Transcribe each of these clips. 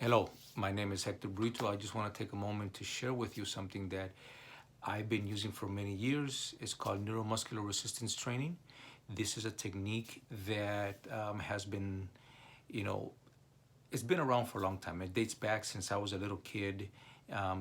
Hello, my name is Hector Brito. I just want to take a moment to share with you something that I've been using for many years. It's called neuromuscular resistance training. This is a technique that has been, you know, it's been around for a long time. It dates back since I was a little kid.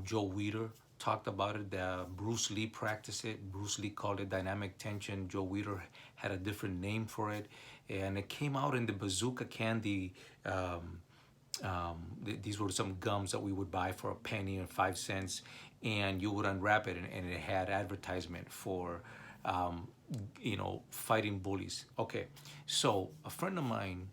Joe Weider talked about it. Bruce Lee practiced it. Bruce Lee called it dynamic tension. Joe Weider had a different name for it. And it came out in the bazooka candy. These were some gums that we would buy for a penny or 5 cents, and you would unwrap it, and it had advertisement for um, fighting bullies. Okay, so a friend of mine,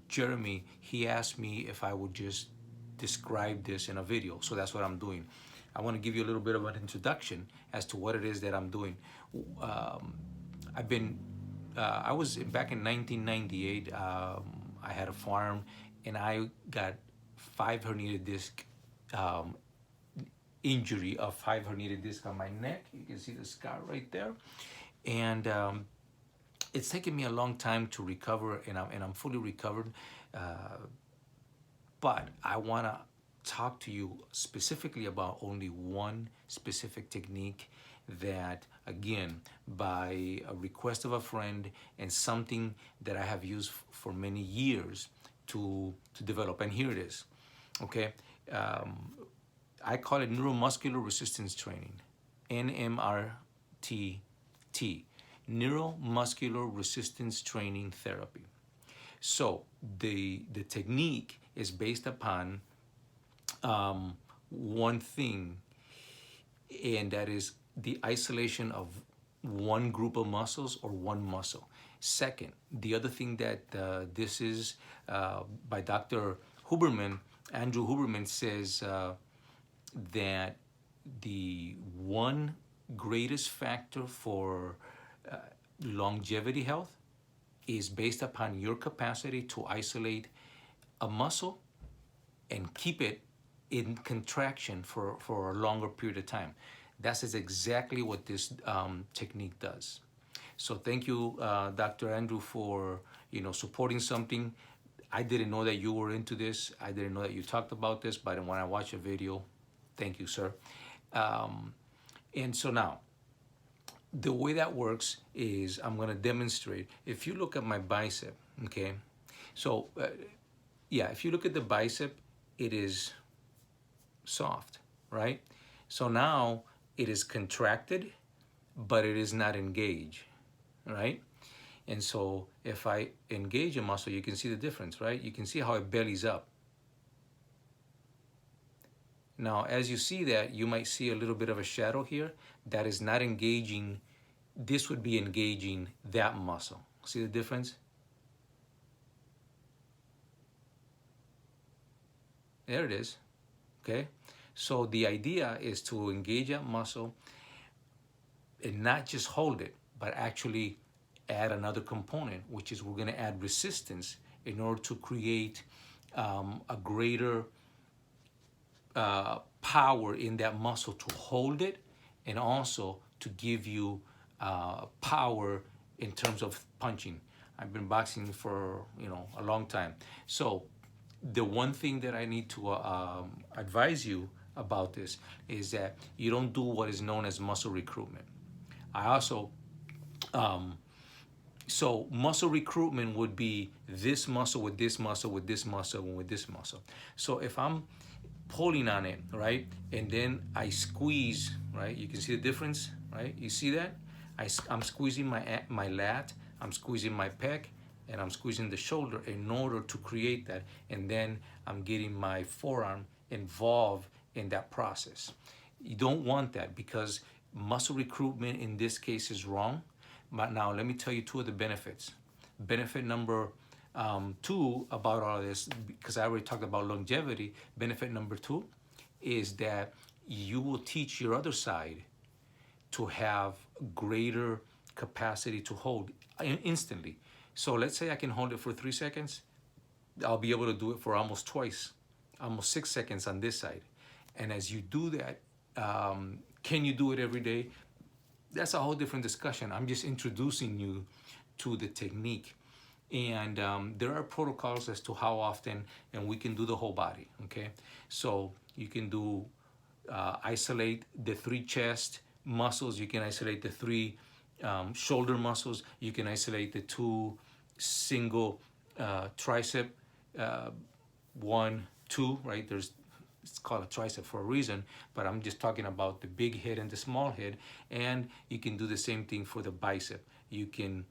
Jeremy, he asked me if I would just describe this in a video. So that's what I'm doing. I want to give you a little bit of an introduction as to what it is that I'm doing. um, I've been I was back in 1998. I had a farm, and I got five herniated disc um, injury of five herniated disc on my neck. You can see the scar right there, and it's taken me a long time to recover, and I'm fully recovered. Uh, but I want to talk to you specifically about only one specific technique that, again, by a request of a friend and something that I have used for many years to develop. And here it is. Okay. Um, I call it neuromuscular resistance training, NMRTT, neuromuscular resistance training therapy. So the technique is based upon one thing, and that is the isolation of one group of muscles or one muscle. Second, the other thing that this is by Dr. Huberman, Andrew Huberman says that the one greatest factor for longevity health is based upon your capacity to isolate a muscle and keep it in contraction for a longer period of time. That is exactly what this technique does. So thank you, Dr. Andrew, for supporting something. I didn't know that you were into this. I didn't know that you talked about this, but when I watched a video, thank you, sir. Um, and so now, the way that works is I'm going to demonstrate. If you look at my bicep, okay, so yeah, if you look at the bicep, it is soft, right? So now it is contracted, but it is not engaged, right? And so if I engage a muscle, you can see the difference, right? You can see how it bellies up. Now, as you see that, you might see a little bit of a shadow here that is not engaging. This would be engaging that muscle. See the difference? There it is, okay? So the idea is to engage that muscle and not just hold it, but actually add another component, which is we're gonna add resistance in order to create a greater power in that muscle to hold it, and also to give you power in terms of punching. I've been boxing for a long time. So the one thing that I need to advise you about this is that you don't do what is known as muscle recruitment. I also so muscle recruitment would be this muscle with this muscle with this muscle and with this muscle. So if I'm pulling on it, right, and then I squeeze, right, you can see the difference, right? You see that? I'm squeezing my lat, I'm squeezing my pec, and I'm squeezing the shoulder in order to create that, and then I'm getting my forearm involved in that process. You don't want that, because muscle recruitment in this case is wrong. But now let me tell you two of the benefits. Benefit number two about all this, because I already talked about longevity. Benefit number two is that you will teach your other side to have greater capacity to hold instantly. So let's say I can hold it for 3 seconds. I'll be able to do it for almost twice, almost 6 seconds on this side. And as you do that, can you do it every day? That's a whole different discussion. I'm just introducing you to the technique. And there are protocols as to how often, and we can do the whole body, okay? So you can do isolate the 3 chest muscles, you can isolate the 3 shoulder muscles, you can isolate the 2 single tricep, 1, 2, right? It's called a tricep for a reason, but I'm just talking about the big head and the small head. And you can do the same thing for the bicep. You can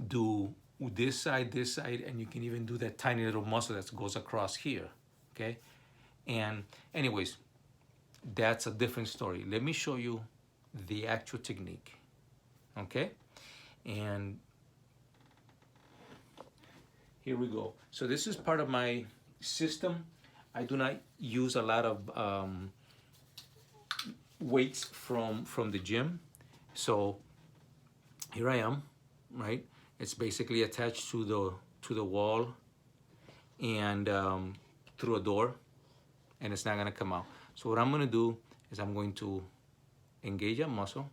do this side, and you can even do that tiny little muscle that goes across here, okay? And anyways, that's a different story. Let me show you the actual technique, okay? And here we go. So this is part of my system. I do not use a lot of weights from the gym. So here I am, right? It's basically attached to the wall and through a door, and it's not gonna come out. So what I'm gonna do is I'm going to engage that muscle,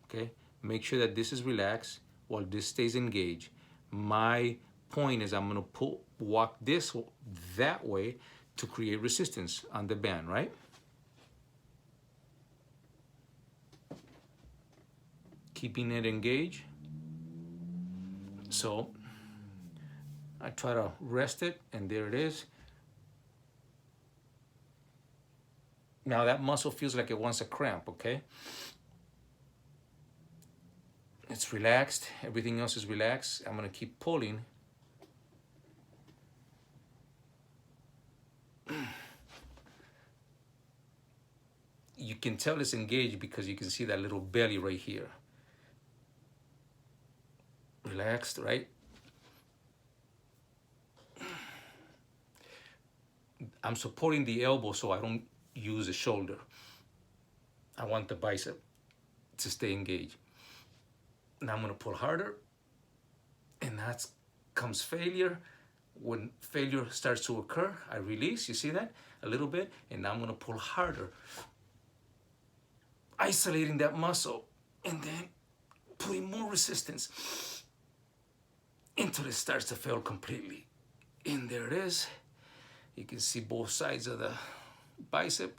okay? Make sure that this is relaxed while this stays engaged. My point is I'm gonna walk that way to create resistance on the band, right? Keeping it engaged. So I try to rest it, and there it is. Now that muscle feels like it wants a cramp, okay? It's relaxed, everything else is relaxed. I'm gonna keep pulling. You can tell it's engaged because you can see that little belly right here. Relaxed, right? I'm supporting the elbow so I don't use the shoulder. I want the bicep to stay engaged. Now I'm gonna pull harder, and that comes failure. When failure starts to occur, I release, you see that? A little bit, and now I'm gonna pull harder. Isolating that muscle, and then putting more resistance until it starts to fail completely. And there it is. You can see both sides of the bicep.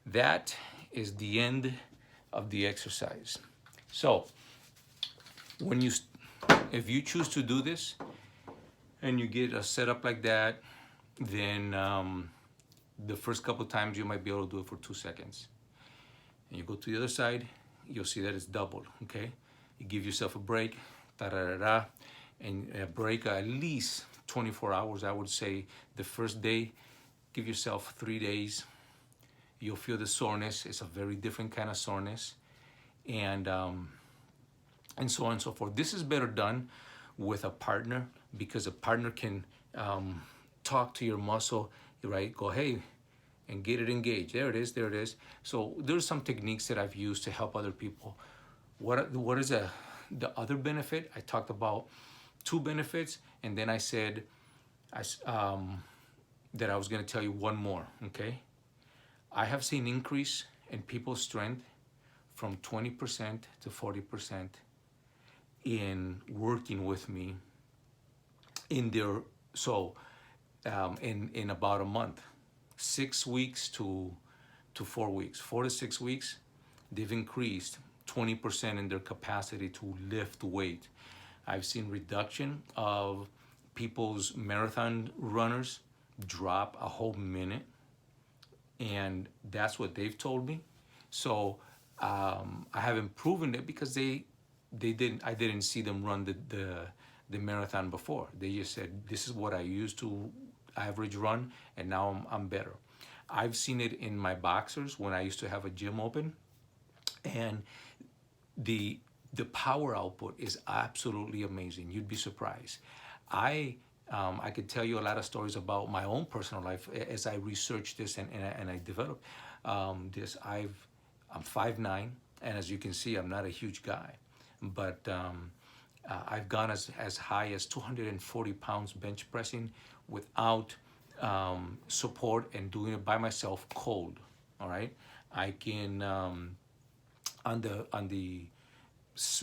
That is the end of the exercise. So if you choose to do this and you get a setup like that, then the first couple times you might be able to do it for 2 seconds. And you go to the other side, you'll see that it's doubled, okay? You give yourself a break, and a break at least 24 hours. I would say the first day, give yourself 3 days. You'll feel the soreness. It's a very different kind of soreness. And so on and so forth. This is better done with a partner because a partner can talk to your muscle, right? Go, hey, and get it engaged. There it is, there it is. So there's some techniques that I've used to help other people. What is the other benefit? I talked about 2 benefits, and then I said that I was gonna tell you one more, okay? I have seen increase in people's strength from 20% to 40% in working with me in about a month. 6 weeks to 4 weeks, 4 to 6 weeks, they've increased 20% in their capacity to lift weight. I've seen reduction of people's marathon runners drop a whole minute, and that's what they've told me. So I haven't proven it because I didn't see them run the marathon before. They just said, this is what I used to average run, and now I'm better. I've seen it in my boxers when I used to have a gym open, and the power output is absolutely amazing. You'd be surprised. I could tell you a lot of stories about my own personal life as I researched this and I developed this. I'm 5'9", and as you can see, I'm not a huge guy, but I've gone as high as 240 pounds bench pressing without support and doing it by myself cold, all right? I can on the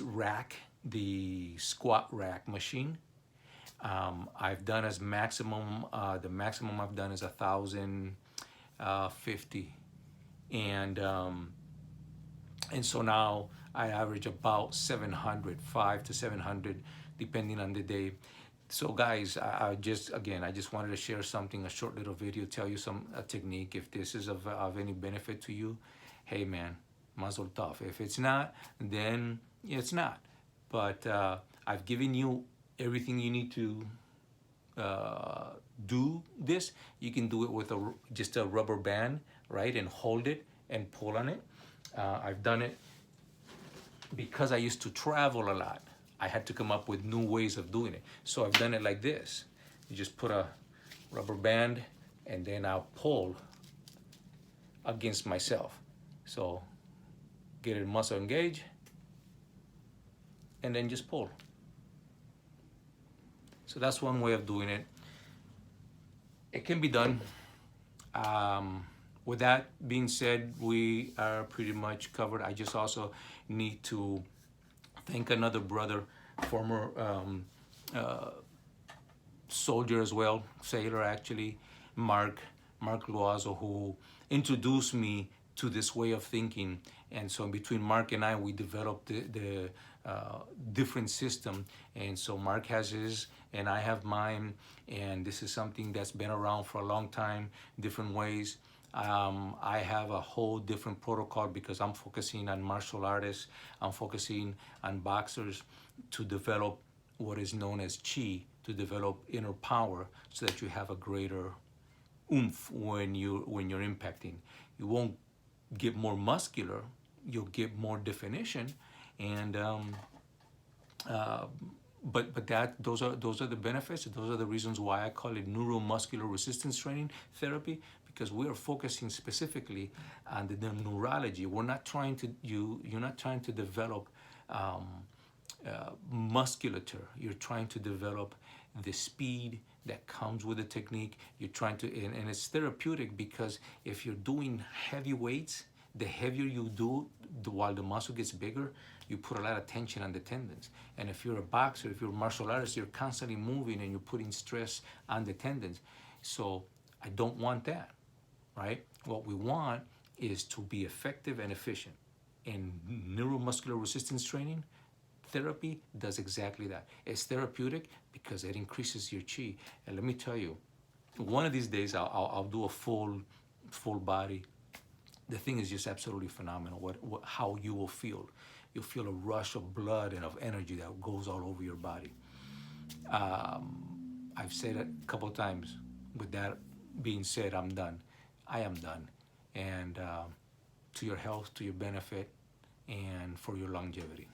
rack, the squat rack machine. I've done as maximum. The maximum I've done is 1,050, and so now I average about 700, 5 to 700, depending on the day. So guys, I just wanted to share something, a short little video, tell you a technique. If this is of any benefit to you, hey man, mazel tov. If it's not, then it's not. But I've given you everything you need to do this. You can do it with just a rubber band, right? And hold it and pull on it. I've done it because I used to travel a lot. I had to come up with new ways of doing it. So I've done it like this. You just put a rubber band and then I'll pull against myself. So get it muscle engaged and then just pull. So that's one way of doing it. It can be done. With that being said, we are pretty much covered. I just also need to thank another brother, former soldier as well, sailor actually, Mark Loazo, who introduced me to this way of thinking. And so between Mark and I, we developed the different system. And so Mark has his and I have mine. And this is something that's been around for a long time, different ways. I have a whole different protocol because I'm focusing on martial artists. I'm focusing on boxers to develop what is known as chi, to develop inner power so that you have a greater oomph when you're impacting. You won't get more muscular, you'll get more definition, and but those are the benefits. Those are the reasons why I call it neuromuscular resistance training therapy, because we are focusing specifically on the neurology. We're not trying to you're not trying to develop musculature. You're trying to develop the speed that comes with the technique. You're trying to, and it's therapeutic because if you're doing heavy weights, the heavier you do, while the muscle gets bigger, you put a lot of tension on the tendons. And if you're a boxer, if you're a martial artist, you're constantly moving and you're putting stress on the tendons. So I don't want that, right? What we want is to be effective and efficient. And neuromuscular resistance training therapy does exactly that. It's therapeutic because it increases your chi. And let me tell you, one of these days I'll do a full body. The thing is just absolutely phenomenal. How you will feel. You'll feel a rush of blood and of energy that goes all over your body. I've said it a couple of times. With that being said, I'm done. I am done. And to your health, to your benefit, and for your longevity.